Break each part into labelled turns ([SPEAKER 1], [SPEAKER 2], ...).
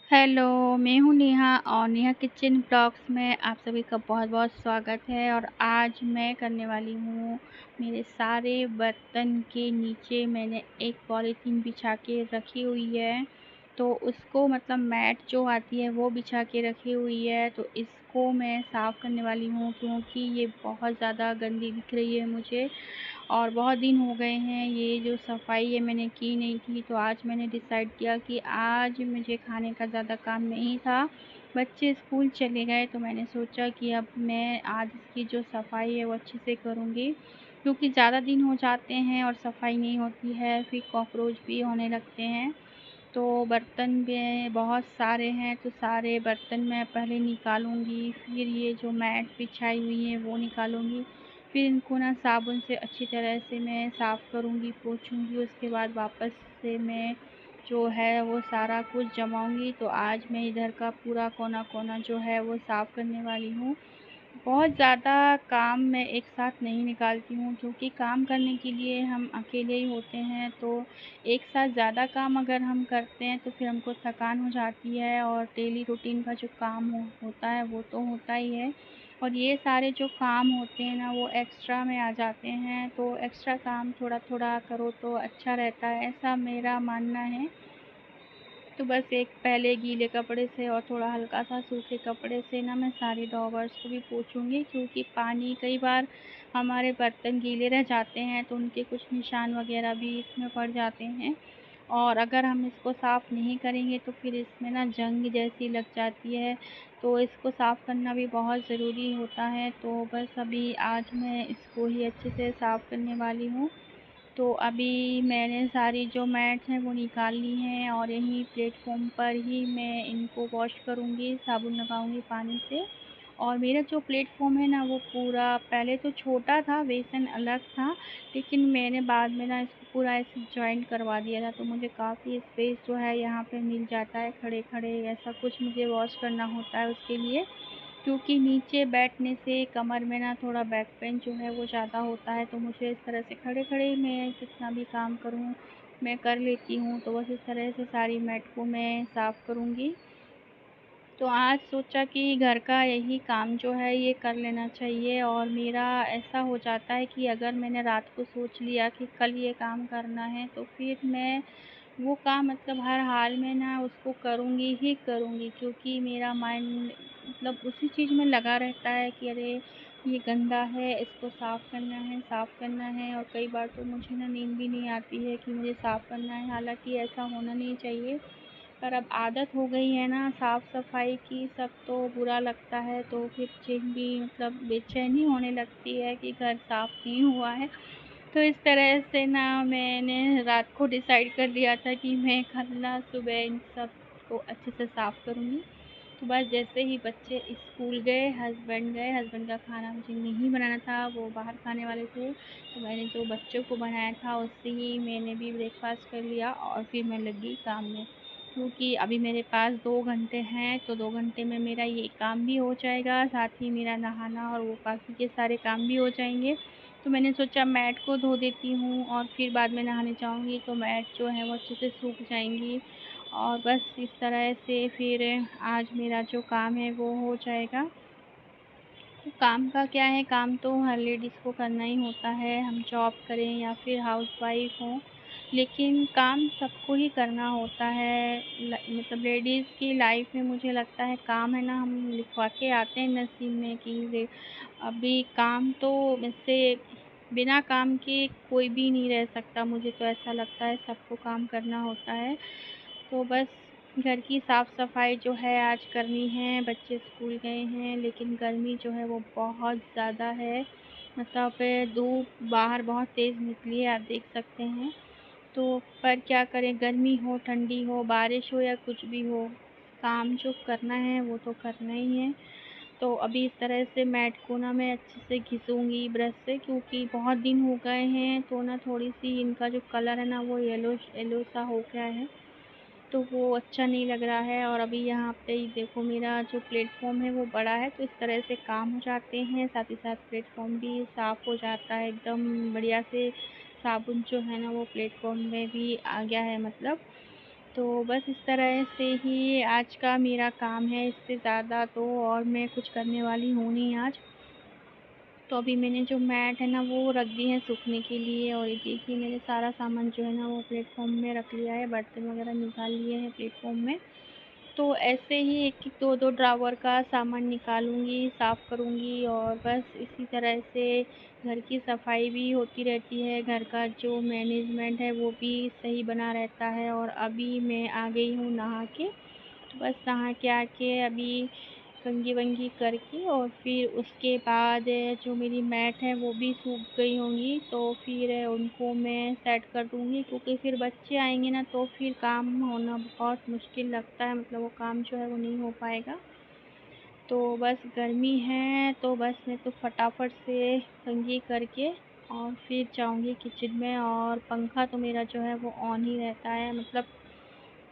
[SPEAKER 1] Hello, मैं हूँ नेहा और नेहा किचन ब्लॉग्स में आप सभी का बहुत-बहुत स्वागत है। और आज मैं करने वाली हूँ, मेरे सारे बर्तन के नीचे मैंने एक पॉलीथीन बिछा के रखी हुई है। तो उसको मतलब मैट जो आती है वो बिछा के रखी हुई है, तो इसको मैं साफ़ करने वाली हूँ क्योंकि ये बहुत ज़्यादा गंदी दिख रही है मुझे। और बहुत दिन हो गए हैं ये जो सफाई है मैंने की नहीं थी, तो आज मैंने डिसाइड किया कि आज मुझे खाने का ज़्यादा काम नहीं था, बच्चे स्कूल चले गए, तो मैंने सोचा कि अब मैं आज इसकी जो सफाई है वो अच्छे से करूँगी। क्योंकि ज़्यादा दिन हो जाते हैं और सफाई नहीं होती है, फिर कॉकरोच भी होने लगते हैं। तो बर्तन भी बहुत सारे हैं, तो सारे बर्तन मैं पहले निकालूंगी, फिर ये जो मैट बिछाई हुई है वो निकालूंगी, फिर इनको ना साबुन से अच्छी तरह से मैं साफ़ करूंगी, पोंछूंगी। उसके बाद वापस से मैं जो है वो सारा कुछ जमाऊंगी। तो आज मैं इधर का पूरा कोना कोना जो है वो साफ़ करने वाली हूँ। बहुत ज़्यादा काम मैं एक साथ नहीं निकालती हूँ क्योंकि काम करने के लिए हम अकेले ही होते हैं, तो एक साथ ज़्यादा काम अगर हम करते हैं तो फिर हमको थकान हो जाती है और डेली रूटीन का जो काम होता है वो तो होता ही है। और ये सारे जो काम होते हैं ना वो एक्स्ट्रा में आ जाते हैं, तो एक्स्ट्रा काम थोड़ा थोड़ा करो तो अच्छा रहता है, ऐसा मेरा मानना है। तो बस एक पहले गीले कपड़े से और थोड़ा हल्का सा सूखे कपड़े से ना मैं सारे ड्रॉवर्स को भी पोंछूँगी, क्योंकि पानी कई बार हमारे बर्तन गीले रह जाते हैं तो उनके कुछ निशान वगैरह भी इसमें पड़ जाते हैं। और अगर हम इसको साफ़ नहीं करेंगे तो फिर इसमें ना जंग जैसी लग जाती है, तो इसको साफ़ करना भी बहुत ज़रूरी होता है। तो बस अभी आज मैं इसको ही अच्छे से साफ़ करने वाली हूँ। तो अभी मैंने सारी जो मैट्स हैं वो निकाल ली हैं और यहीं प्लेटफॉर्म पर ही मैं इनको वॉश करूँगी, साबुन लगाऊँगी पानी से। और मेरा जो प्लेटफॉर्म है ना वो पूरा पहले तो छोटा था, बेसन अलग था, लेकिन मैंने बाद में ना इसको पूरा ऐसे जॉइंट करवा दिया था, तो मुझे काफ़ी स्पेस जो है यहाँ पे मिल जाता है खड़े खड़े, ऐसा कुछ मुझे वॉश करना होता है उसके लिए। क्योंकि नीचे बैठने से कमर में ना थोड़ा बैक पेन जो है वो ज़्यादा होता है, तो मुझे इस तरह से खड़े खड़े मैं जितना भी काम करूँ मैं कर लेती हूँ। तो बस इस तरह से सारी मैट को मैं साफ़ करूँगी। तो आज सोचा कि घर का यही काम जो है ये कर लेना चाहिए। और मेरा ऐसा हो जाता है कि अगर मैंने रात को सोच लिया कि कल ये काम करना है, तो फिर मैं वो काम मतलब हर हाल में ना उसको करूँगी ही करूँगी, क्योंकि मेरा माइंड मतलब उसी चीज़ में लगा रहता है कि अरे ये गंदा है, इसको साफ़ करना है, साफ़ करना है। और कई बार तो मुझे ना नींद भी नहीं आती है कि मुझे साफ़ करना है, हालाँकि ऐसा होना नहीं चाहिए। पर अब आदत हो गई है ना साफ़-सफ़ाई की, सब तो बुरा लगता है, तो फिर चैन भी मतलब बेचैनी होने लगती है कि घर साफ़ नहीं हुआ है। तो इस तरह से ना मैंने रात को डिसाइड कर लिया था कि मैं कल ना सुबह इन सब को अच्छे से साफ़ करूँगी। तो बस जैसे ही बच्चे स्कूल गए, हस्बैंड का खाना मुझे नहीं बनाना था, वो बाहर खाने वाले थे, तो मैंने जो बच्चों को बनाया था उससे ही मैंने भी ब्रेकफ़ास्ट कर लिया और फिर मैं लगी काम में। क्योंकि अभी मेरे पास 2 घंटे हैं, तो 2 घंटे में मेरा ये काम भी हो जाएगा, साथ ही मेरा नहाना और वो बाकी के सारे काम भी हो जाएँगे। तो मैंने सोचा मैट को धो देती हूँ और फिर बाद में नहाने जाऊँगी तो मैट जो है वो अच्छे से सूख जाएँगी। और बस इस तरह से फिर आज मेरा जो काम है वो हो जाएगा। तो काम का क्या है, काम तो हर लेडीज़ को करना ही होता है, हम जॉब करें या फिर हाउसवाइफ हों, लेकिन काम सबको ही करना होता है। मतलब लेडीज़ की लाइफ में मुझे लगता है काम है ना हम लिखवा के आते हैं नसीब में कि अभी काम तो वैसे बिना काम के कोई भी नहीं रह सकता, मुझे तो ऐसा लगता है सबको काम करना होता है। तो बस घर की साफ़-सफ़ाई जो है आज करनी है, बच्चे स्कूल गए हैं, लेकिन गर्मी जो है वो बहुत ज़्यादा है। मतलब धूप बाहर बहुत तेज़ निकली है, आप देख सकते हैं। तो पर क्या करें, गर्मी हो, ठंडी हो, बारिश हो या कुछ भी हो, काम जो करना है वो तो करना ही है। तो अभी इस तरह से मैट को ना मैं अच्छे से घिसूँगी ब्रश से, क्योंकि बहुत दिन हो गए हैं, तो ना थोड़ी-सी इनका जो कलर है ना वो येलोश येलो सा हो गया है। तो वो अच्छा नहीं लग रहा है। और अभी यहाँ पे ही देखो मेरा जो प्लेटफ़ॉर्म है वो बड़ा है, तो इस तरह से काम हो जाते हैं, साथ ही साथ प्लेटफ़ॉर्म भी साफ़ हो जाता है एकदम बढ़िया से। साबुन जो है ना वो प्लेटफ़ॉर्म में भी आ गया है मतलब। तो बस इस तरह से ही आज का मेरा काम है, इससे ज़्यादा तो और मैं कुछ करने वाली हूँ नहीं आज। तो अभी मैंने जो मैट है ना वो रख दी है सूखने के लिए, और ये देखिए मेरे सारा सामान जो है ना वो प्लेटफॉर्म में रख लिया है, बर्तन वगैरह निकाल लिए हैं प्लेटफॉर्म में। तो ऐसे ही एक एक दो दो ड्रावर का सामान निकालूंगी, साफ़ करूंगी, और बस इसी तरह से घर की सफाई भी होती रहती है, घर का जो मैनेजमेंट है वो भी सही बना रहता है। और अभी मैं आ गई हूँ नहा के, तो बस नहा के आके अभी कंघी वंगी करके, और फिर उसके बाद जो मेरी मैट है वो भी सूख गई होंगी, तो फिर उनको मैं सेट कर दूँगी, क्योंकि फिर बच्चे आएंगे ना तो फिर काम होना बहुत मुश्किल लगता है, मतलब वो काम जो है वो नहीं हो पाएगा। तो बस गर्मी है, तो बस मैं तो फटाफट से कंघी करके और फिर जाऊँगी किचन में। और पंखा तो मेरा जो है वो ऑन ही रहता है, मतलब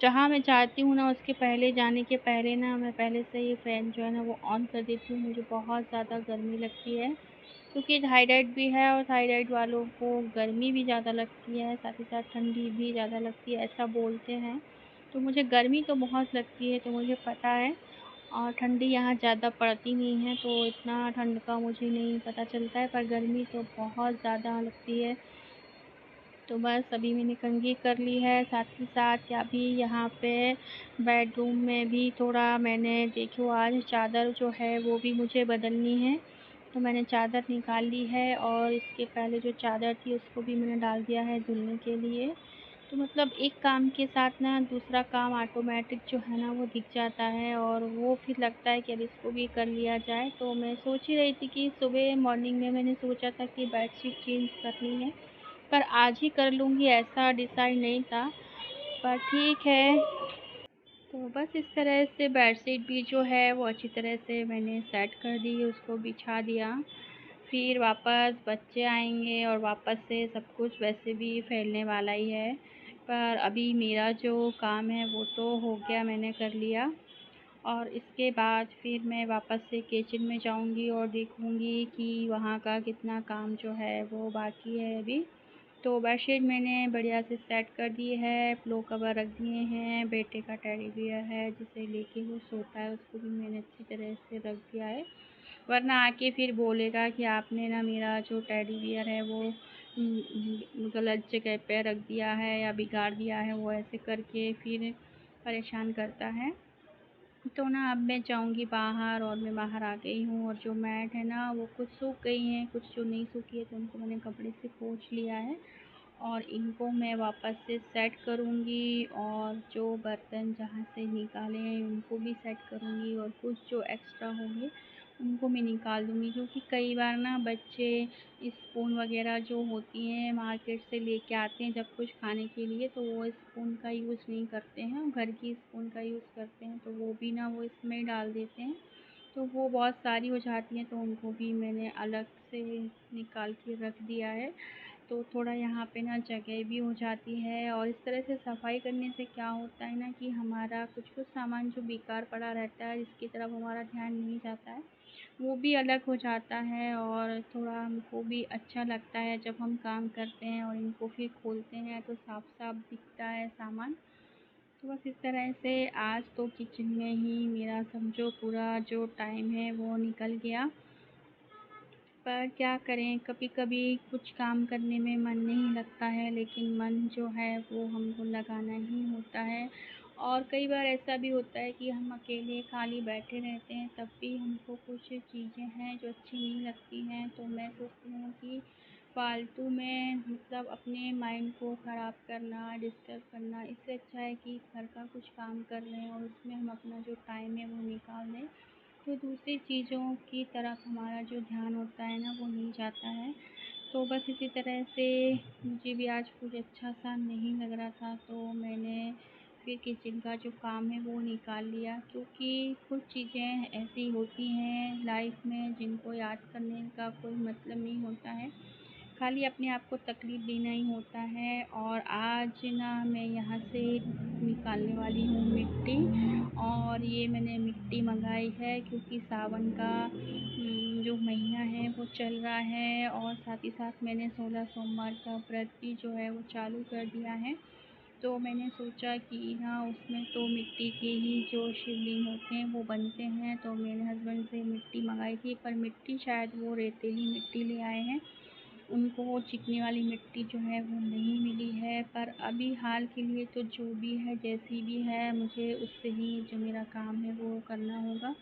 [SPEAKER 1] जहाँ मैं जाती हूँ ना उसके पहले, जाने के पहले ना मैं पहले से ही फ़ैन जो है ना वो ऑन कर देती हूँ। मुझे बहुत ज़्यादा गर्मी लगती है, क्योंकि थायराइड भी है, और थायराइड वालों को गर्मी भी ज़्यादा लगती है, साथ ही साथ ठंडी भी ज़्यादा लगती है, ऐसा बोलते हैं। तो मुझे गर्मी तो बहुत लगती है, तो मुझे पता है। और ठंडी यहाँ ज़्यादा पड़ती नहीं है, तो इतना ठंड का मुझे नहीं पता चलता है, पर गर्मी तो बहुत ज़्यादा लगती है। तो बस अभी मैंने कंघी कर ली है, साथ ही साथ अभी यहाँ पे बेडरूम में भी थोड़ा मैंने देखो आज चादर जो है वो भी मुझे बदलनी है, तो मैंने चादर निकाल ली है, और इसके पहले जो चादर थी उसको भी मैंने डाल दिया है धुलने के लिए। तो मतलब एक काम के साथ ना दूसरा काम ऑटोमेटिक जो है ना वो दिख जाता है, और वो फिर लगता है कि अब इसको भी कर लिया जाए। तो मैं सोच ही रही थी कि सुबह मॉर्निंग में मैंने सोचा था कि बेडशीट चेंज करनी है, पर आज ही कर लूँगी ऐसा डिसाइड नहीं था, पर ठीक है। तो बस इस तरह से बेडशीट भी जो है वो अच्छी तरह से मैंने सेट कर दी, उसको बिछा दिया। फिर वापस बच्चे आएंगे और वापस से सब कुछ वैसे भी फैलने वाला ही है, पर अभी मेरा जो काम है वो तो हो गया, मैंने कर लिया। और इसके बाद फिर मैं वापस से किचन में जाऊंगी और देखूंगी कि वहाँ का कितना काम जो है वो बाकी है अभी। तो बेडशीट मैंने बढ़िया से सेट कर दी है, पिलो कवर रख दिए हैं, बेटे का टेडी बियर है जिसे लेके वो सोता है उसको भी मैंने अच्छी तरह से रख दिया है, वरना आके फिर बोलेगा कि आपने ना मेरा जो टेडी बियर है वो गलत जगह पे रख दिया है या बिगाड़ दिया है, वो ऐसे करके फिर परेशान करता है। तो ना अब मैं जाऊंगी बाहर, और मैं बाहर आ गई हूँ, और जो मैट है ना वो कुछ सूख गई हैं, कुछ जो नहीं सूखी है तो उनको मैंने कपड़े से पोंछ लिया है, और इनको मैं वापस से सेट करूँगी, और जो बर्तन जहाँ से निकाले हैं उनको भी सेट करूँगी, और कुछ जो एक्स्ट्रा होंगे उनको मैं निकाल दूँगी, क्योंकि कई बार ना बच्चे स्पून वगैरह जो होती हैं मार्केट से लेके आते हैं जब कुछ खाने के लिए, तो वो स्पून का यूज़ नहीं करते हैं, घर की स्पून का यूज़ करते हैं, तो वो भी ना वो इसमें डाल देते हैं, तो वो बहुत सारी हो जाती हैं, तो उनको भी मैंने अलग से निकाल के रख दिया है। तो थोड़ा यहाँ पे ना जगह भी हो जाती है, और इस तरह से सफाई करने से क्या होता है ना कि हमारा कुछ कुछ सामान जो बेकार पड़ा रहता है जिसकी तरफ हमारा ध्यान नहीं जाता है वो भी अलग हो जाता है, और थोड़ा हमको भी अच्छा लगता है जब हम काम करते हैं और इनको फिर खोलते हैं तो साफ साफ दिखता है सामान। तो बस इस तरह से आज तो किचन में ही मेरा समझो पूरा जो टाइम है वो निकल गया, पर क्या करें, कभी कभी कुछ काम करने में मन नहीं लगता है, लेकिन मन जो है वो हमको लगाना ही होता है। और कई बार ऐसा भी होता है कि हम अकेले खाली बैठे रहते हैं तब भी हमको कुछ चीज़ें हैं जो अच्छी नहीं लगती हैं, तो मैं सोचती हूँ कि फालतू में मतलब अपने माइंड को ख़राब करना, डिस्टर्ब करना, इससे अच्छा है कि घर का कुछ काम कर रहे हैं और उसमें हम अपना जो टाइम है वो निकाल दें, तो दूसरी चीज़ों की तरफ हमारा जो ध्यान होता है ना वो नहीं जाता है। तो बस इसी तरह से मुझे भी आज कुछ अच्छा सा नहीं लग रहा था, तो मैंने फिर किचन का जो काम है वो निकाल लिया, क्योंकि कुछ चीज़ें ऐसी होती हैं लाइफ में जिनको याद करने का कोई मतलब नहीं होता है, खाली अपने आप को तकलीफ़ देना ही होता है। और आज ना मैं यहाँ से निकालने वाली हूँ मिट्टी, और ये मैंने मिट्टी मंगाई है क्योंकि सावन का जो महीना है वो चल रहा है, और साथ ही साथ मैंने 16 सोमवार का व्रत भी जो है वो चालू कर दिया है। तो मैंने सोचा कि हाँ, उसमें तो मिट्टी के ही जो शिवलिंग होते हैं वो बनते हैं। तो मेरे हस्बैंड से मिट्टी मंगाई थी, पर मिट्टी शायद वो रेतीली मिट्टी ले आए हैं, उनको वो चिकनी वाली मिट्टी जो है वो नहीं मिली है। पर अभी हाल के लिए तो जो भी है, जैसी भी है, मुझे उससे ही जो मेरा काम है वो करना होगा।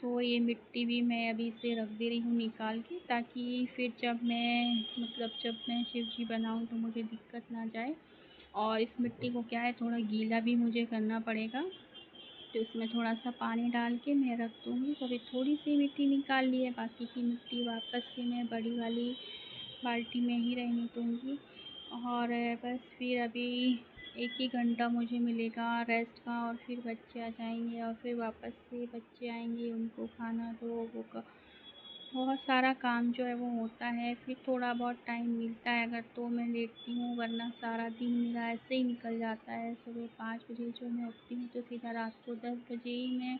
[SPEAKER 1] तो ये मिट्टी भी मैं अभी से रख दे रही हूँ निकाल के, ताकि फिर जब मैं शिव जी बनाऊँ तो मुझे दिक्कत ना जाए। और इस मिट्टी को क्या है, थोड़ा गीला भी मुझे करना पड़ेगा, तो इसमें थोड़ा सा पानी डाल के मैं रख दूँगी। तो अभी थोड़ी सी मिट्टी निकाल ली है, बाकी की मिट्टी वापस से मैं बड़ी वाली बाल्टी में ही रहने दूँगी। और बस फिर अभी 1 ही घंटा मुझे मिलेगा रेस्ट का, और फिर बच्चे आ जाएंगे, और फिर वापस से बच्चे आएंगे, उनको खाना दो, वो बहुत सारा काम जो है वो होता है। फिर थोड़ा बहुत टाइम मिलता है अगर तो मैं लेटती हूँ, वरना सारा दिन मेरा ऐसे ही निकल जाता है। सुबह 5 बजे जो मैं उठती हूँ तो सीधा रात को 10 बजे ही मैं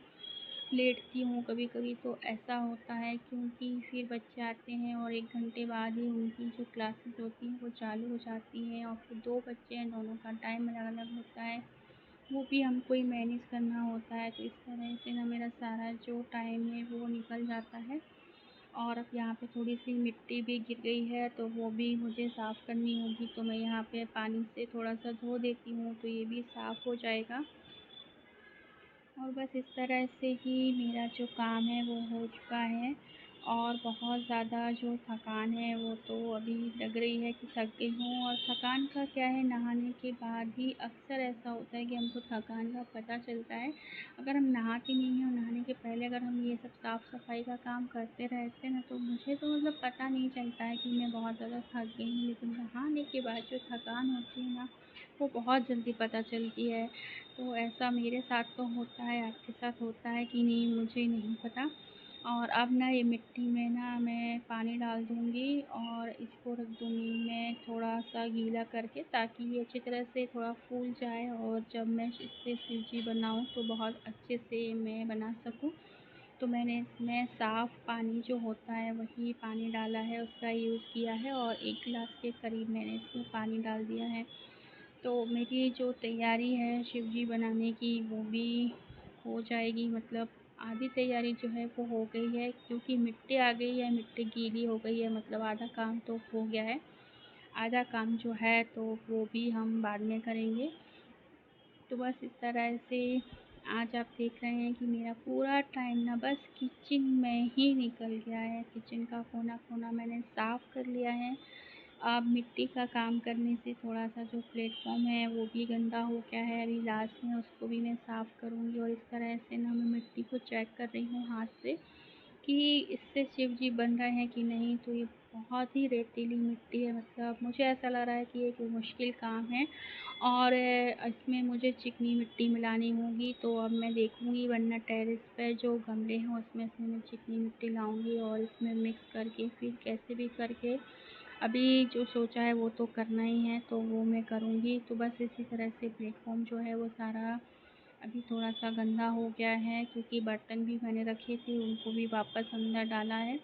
[SPEAKER 1] लेटती हूँ। कभी कभी तो ऐसा होता है, क्योंकि फिर बच्चे आते हैं और 1 घंटे बाद ही उनकी जो क्लासेस होती हैं वो चालू हो जाती हैं, और फिर 2 बच्चे हैं, दोनों का टाइम अलग अलग होता है, वो भी हमको ही मैनेज करना होता है। तो इस तरह से ना मेरा सारा जो टाइम है वो निकल जाता है। और अब यहाँ पे थोड़ी सी मिट्टी भी गिर गई है, तो वो भी मुझे साफ़ करनी होगी। तो मैं यहाँ पे पानी से थोड़ा सा धो देती हूँ, तो ये भी साफ़ हो जाएगा। और बस इस तरह से ही मेरा जो काम है वो हो चुका है। और बहुत ज़्यादा जो थकान है वो तो अभी लग रही है कि थक गई हूँ। और थकान का क्या है, नहाने के बाद ही अक्सर ऐसा होता है कि हमको थकान का पता चलता है। अगर हम नहाते नहीं हैं और नहाने के पहले अगर हम ये सब साफ़ सफाई का काम करते रहते हैं ना, तो मुझे तो मतलब पता नहीं चलता है कि मैं बहुत ज़्यादा थक गई हूँ। लेकिन नहाने के बाद जो थकान होती है ना, वो बहुत जल्दी पता चलती है। तो ऐसा मेरे साथ तो होता है, आपके साथ होता है कि नहीं मुझे नहीं पता। और अब ना ये मिट्टी में ना मैं पानी डाल दूँगी, और इसको रख दूँगी मैं थोड़ा सा गीला करके, ताकि ये अच्छी तरह से थोड़ा फूल जाए, और जब मैं इससे शिव जी बनाऊँ तो बहुत अच्छे से मैं बना सकूँ। तो मैंने इसमें साफ़ पानी जो होता है वही पानी डाला है, उसका यूज़ किया है, और 1 गिलास के करीब मैंने इसमें पानी डाल दिया है। तो मेरी जो तैयारी है शिव जी बनाने की वो भी हो जाएगी। मतलब आधी तैयारी जो है वो हो गई है, क्योंकि मिट्टी आ गई है, मिट्टी गीली हो गई है, मतलब आधा काम तो हो गया है। आधा काम जो है तो वो भी हम बाद में करेंगे। तो बस इस तरह से आज आप देख रहे हैं कि मेरा पूरा टाइम ना बस किचन में ही निकल गया है। किचन का कोना कोना मैंने साफ़ कर लिया है। अब मिट्टी का काम करने से थोड़ा-सा जो प्लेटफ़ॉर्म है वो भी गंदा हो गया है। अभी लास्ट में उसको भी मैं साफ़ करूँगी, और इस तरह से ना मैं मिट्टी को चेक कर रही हूँ हाथ से कि इससे शिव जी बन रहे हैं कि नहीं। तो ये बहुत ही रेतीली मिट्टी है, मतलब मुझे ऐसा लग रहा है कि ये कोई मुश्किल काम है, और इसमें मुझे चिकनी मिट्टी मिलानी होगी। तो अब मैं देखूँगी, वरना टेरेस पे जो गमले हैं उसमें से मैं चिकनी मिट्टी लाऊँगी, और इसमें मिक्स करके फिर कैसे भी करके अभी जो सोचा है वो तो करना ही है, तो वो मैं करूँगी। तो बस इसी तरह से प्लेटफ़ॉर्म जो है वो सारा अभी थोड़ा-सा गंदा हो गया है, क्योंकि बर्तन भी मैंने रखे थे उनको भी वापस अंदर डाला है।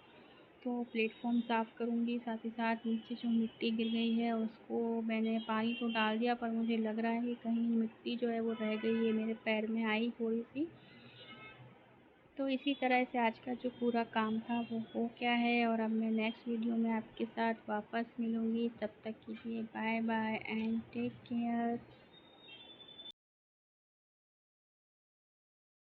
[SPEAKER 1] तो प्लेटफ़ॉर्म साफ़ करूँगी, साथ ही साथ नीचे जो मिट्टी गिर गई है उसको मैंने पानी तो डाल दिया, पर मुझे लग रहा है कि कहीं मिट्टी जो है वो रह गई है, मेरे पैर में आई थोड़ी-सी। तो इसी तरह से आज का जो पूरा काम था वो हो गया है, और अब मैं नेक्स्ट वीडियो में आपके साथ वापस मिलूँगी। तब तक के लिए bye bye and take care.